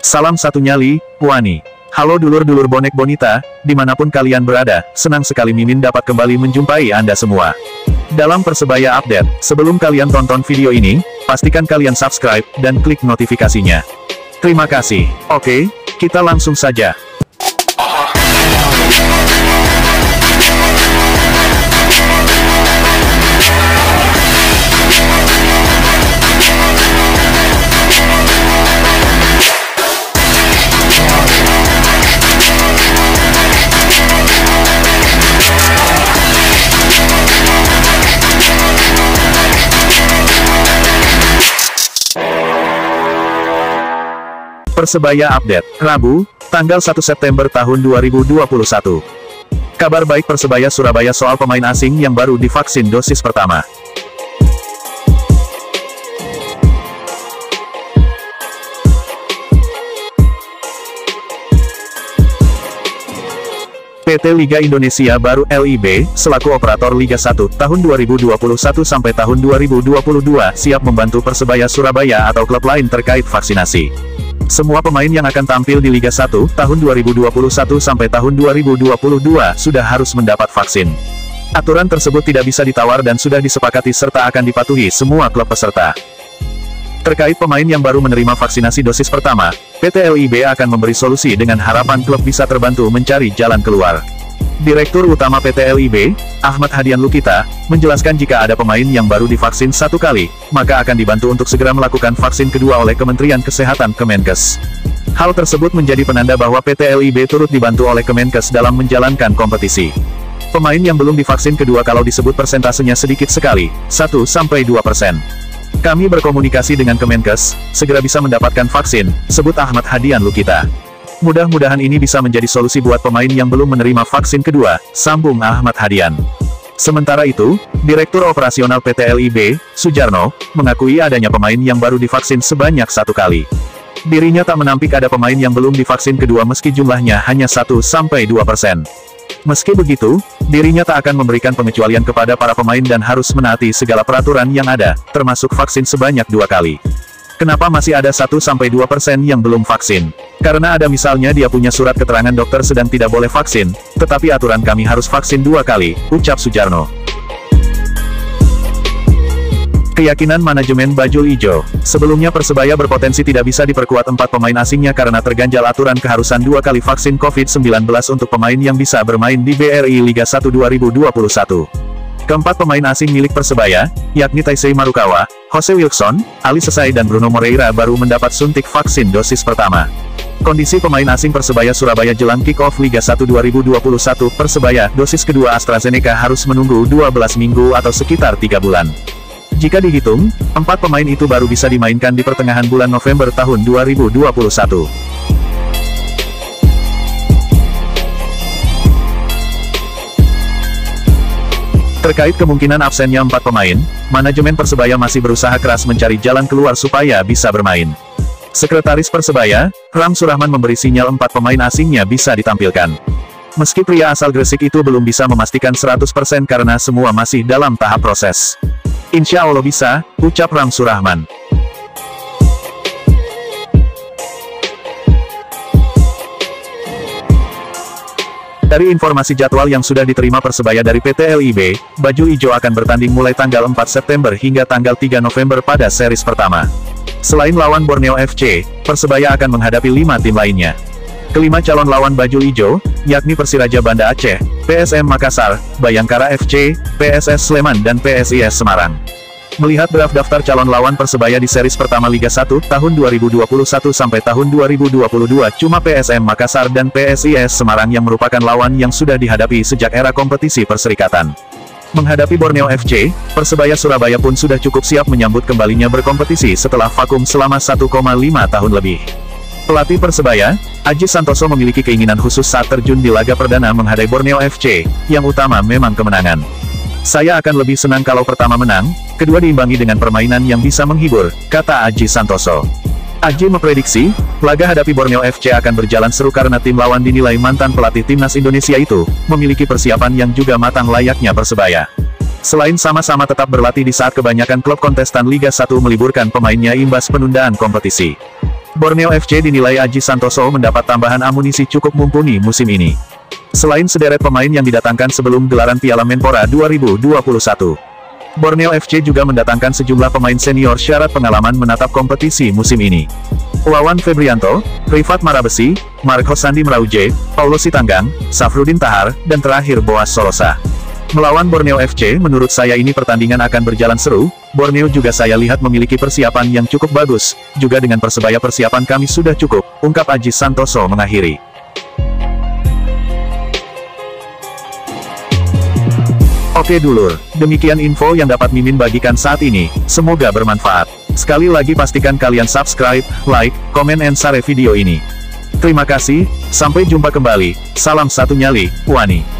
Salam satu nyali, Wani. Halo dulur-dulur bonek bonita, dimanapun kalian berada, senang sekali Mimin dapat kembali menjumpai Anda semua. Dalam Persebaya Update, sebelum kalian tonton video ini, pastikan kalian subscribe, dan klik notifikasinya. Terima kasih. Oke, kita langsung saja. Persebaya Update, Rabu, tanggal 1 September tahun 2021. Kabar baik Persebaya Surabaya soal pemain asing yang baru divaksin dosis pertama. PT Liga Indonesia Baru (LIB), selaku operator Liga 1 tahun 2021 sampai tahun 2022, siap membantu Persebaya Surabaya atau klub lain terkait vaksinasi. Semua pemain yang akan tampil di Liga 1 tahun 2021 sampai tahun 2022 sudah harus mendapat vaksin. Aturan tersebut tidak bisa ditawar dan sudah disepakati serta akan dipatuhi semua klub peserta. Terkait pemain yang baru menerima vaksinasi dosis pertama, PT LIB akan memberi solusi dengan harapan klub bisa terbantu mencari jalan keluar. Direktur Utama PT LIB, Ahmad Hadian Lukita, menjelaskan jika ada pemain yang baru divaksin satu kali, maka akan dibantu untuk segera melakukan vaksin kedua oleh Kementerian Kesehatan Kemenkes. Hal tersebut menjadi penanda bahwa PT LIB turut dibantu oleh Kemenkes dalam menjalankan kompetisi. Pemain yang belum divaksin kedua kalau disebut persentasenya sedikit sekali, 1-2%. Kami berkomunikasi dengan Kemenkes, segera bisa mendapatkan vaksin, sebut Ahmad Hadian Lukita. Mudah-mudahan ini bisa menjadi solusi buat pemain yang belum menerima vaksin kedua, sambung Ahmad Hadian. Sementara itu, Direktur Operasional PT LIB, Sujarno, mengakui adanya pemain yang baru divaksin sebanyak satu kali. Dirinya tak menampik ada pemain yang belum divaksin kedua meski jumlahnya hanya 1-2%. Meski begitu, dirinya tak akan memberikan pengecualian kepada para pemain dan harus menaati segala peraturan yang ada, termasuk vaksin sebanyak 2 kali. Kenapa masih ada 1-2% yang belum vaksin? Karena ada misalnya dia punya surat keterangan dokter sedang tidak boleh vaksin, tetapi aturan kami harus vaksin 2 kali, ucap Sujarno. Keyakinan manajemen Bajul Ijo. Sebelumnya Persebaya berpotensi tidak bisa diperkuat 4 pemain asingnya karena terganjal aturan keharusan 2 kali vaksin COVID-19 untuk pemain yang bisa bermain di BRI Liga 1 2021. Keempat pemain asing milik Persebaya, yakni Taisei Marukawa, Jose Wilson, Ali Sesai dan Bruno Moreira baru mendapat suntik vaksin dosis pertama. Kondisi pemain asing Persebaya Surabaya jelang kick-off Liga 1 2021, Persebaya, dosis kedua AstraZeneca harus menunggu 12 minggu atau sekitar 3 bulan. Jika dihitung, 4 pemain itu baru bisa dimainkan di pertengahan bulan November tahun 2021. Terkait kemungkinan absennya 4 pemain, manajemen Persebaya masih berusaha keras mencari jalan keluar supaya bisa bermain. Sekretaris Persebaya, Ram Surahman memberi sinyal 4 pemain asingnya bisa ditampilkan. Meski pria asal Gresik itu belum bisa memastikan 100% karena semua masih dalam tahap proses. Insya Allah bisa, ucap Ram Surahman. Dari informasi jadwal yang sudah diterima Persebaya dari PT LIB, Bajul Ijo akan bertanding mulai tanggal 4 September hingga tanggal 3 November pada series pertama. Selain lawan Borneo FC, Persebaya akan menghadapi 5 tim lainnya. Kelima calon lawan Bajul Ijo, yakni Persiraja Banda Aceh, PSM Makassar, Bayangkara FC, PSS Sleman dan PSIS Semarang. Melihat draft daftar calon lawan Persebaya di series pertama Liga 1 tahun 2021 sampai tahun 2022, cuma PSM Makassar dan PSIS Semarang yang merupakan lawan yang sudah dihadapi sejak era kompetisi perserikatan. Menghadapi Borneo FC, Persebaya Surabaya pun sudah cukup siap menyambut kembalinya berkompetisi setelah vakum selama 1,5 tahun lebih. Pelatih Persebaya, Aji Santoso memiliki keinginan khusus saat terjun di laga perdana menghadapi Borneo FC, yang utama memang kemenangan. Saya akan lebih senang kalau pertama menang, kedua diimbangi dengan permainan yang bisa menghibur, kata Aji Santoso. Aji memprediksi, laga hadapi Borneo FC akan berjalan seru karena tim lawan dinilai mantan pelatih timnas Indonesia itu, memiliki persiapan yang juga matang layaknya Persebaya. Selain sama-sama tetap berlatih di saat kebanyakan klub kontestan Liga 1 meliburkan pemainnya imbas penundaan kompetisi. Borneo FC dinilai Aji Santoso mendapat tambahan amunisi cukup mumpuni musim ini. Selain sederet pemain yang didatangkan sebelum gelaran Piala Menpora 2021, Borneo FC juga mendatangkan sejumlah pemain senior syarat pengalaman menatap kompetisi musim ini. Wawan Febrianto, Rifat Marabesi, Mark Hosandi Merauje, Paulo Sitanggang, Safrudin Tahar, dan terakhir Boas Solosa. Melawan Borneo FC menurut saya ini pertandingan akan berjalan seru. Borneo juga saya lihat memiliki persiapan yang cukup bagus, juga dengan Persebaya persiapan kami sudah cukup, ungkap Aji Santoso mengakhiri. Oke dulur, demikian info yang dapat Mimin bagikan saat ini, semoga bermanfaat. Sekali lagi pastikan kalian subscribe, like, komen and share video ini. Terima kasih, sampai jumpa kembali, salam satu nyali, Wani.